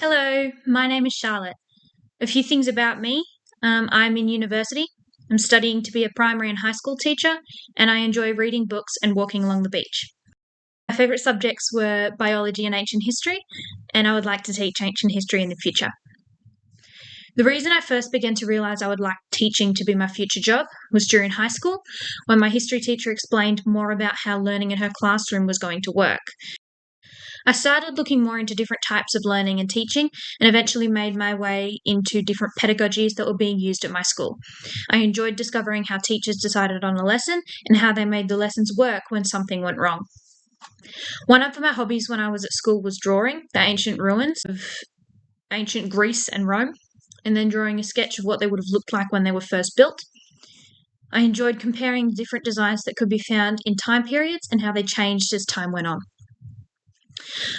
Hello, my name is Charlotte. A few things about me. I'm in university. I'm studying to be a primary and high school teacher, and I enjoy reading books and walking along the beach. My favourite subjects were biology and ancient history, and I would like to teach ancient history in the future. The reason I first began to realise I would like teaching to be my future job was during high school, when my history teacher explained more about how learning in her classroom was going to work. I started looking more into different types of learning and teaching and eventually made my way into different pedagogies that were being used at my school. I enjoyed discovering how teachers decided on a lesson and how they made the lessons work when something went wrong. One of my hobbies when I was at school was drawing the ancient ruins of ancient Greece and Rome, and then drawing a sketch of what they would have looked like when they were first built. I enjoyed comparing the different designs that could be found in time periods and how they changed as time went on.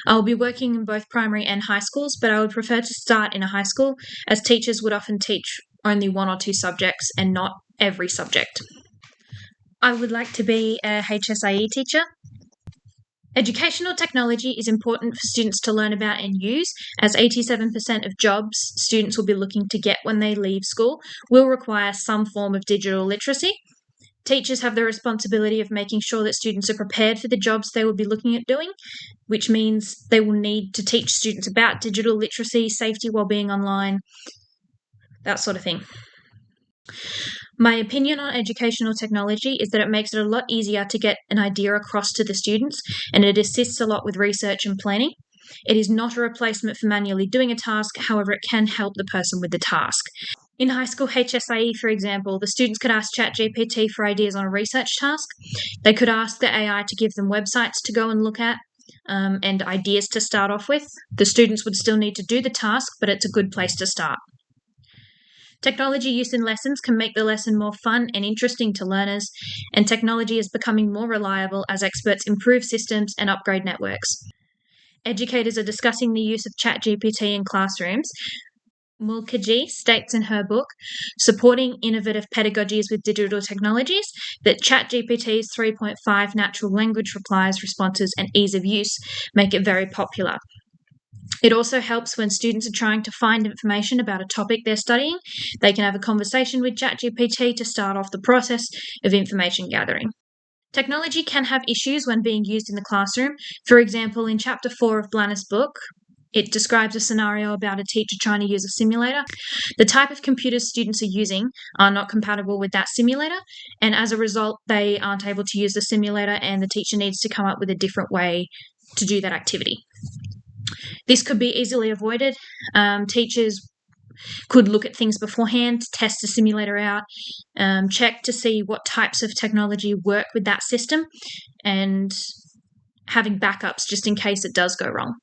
I will be working in both primary and high schools, but I would prefer to start in a high school, as teachers would often teach only one or two subjects and not every subject. I would like to be a HSIE teacher. Educational technology is important for students to learn about and use, as 87% of jobs students will be looking to get when they leave school will require some form of digital literacy. Teachers have the responsibility of making sure that students are prepared for the jobs they will be looking at doing, which means they will need to teach students about digital literacy, safety, wellbeing online, that sort of thing. My opinion on educational technology is that it makes it a lot easier to get an idea across to the students, and it assists a lot with research and planning. It is not a replacement for manually doing a task, however, it can help the person with the task. In high school HSIE, for example, the students could ask ChatGPT for ideas on a research task. They could ask the AI to give them websites to go and look at and ideas to start off with. The students would still need to do the task, but it's a good place to start. Technology use in lessons can make the lesson more fun and interesting to learners, and technology is becoming more reliable as experts improve systems and upgrade networks. Educators are discussing the use of ChatGPT in classrooms. Mukherjee states in her book, Supporting Innovative Pedagogies with Digital Technologies, that ChatGPT's 3.5 natural language replies, responses, and ease of use make it very popular. It also helps when students are trying to find information about a topic they're studying. They can have a conversation with ChatGPT to start off the process of information gathering. Technology can have issues when being used in the classroom. For example, in Chapter 4 of Blanna's book, it describes a scenario about a teacher trying to use a simulator. The type of computers students are using are not compatible with that simulator, and as a result, they aren't able to use the simulator, and the teacher needs to come up with a different way to do that activity. This could be easily avoided. Teachers could look at things beforehand, test the simulator out, check to see what types of technology work with that system, and having backups just in case it does go wrong.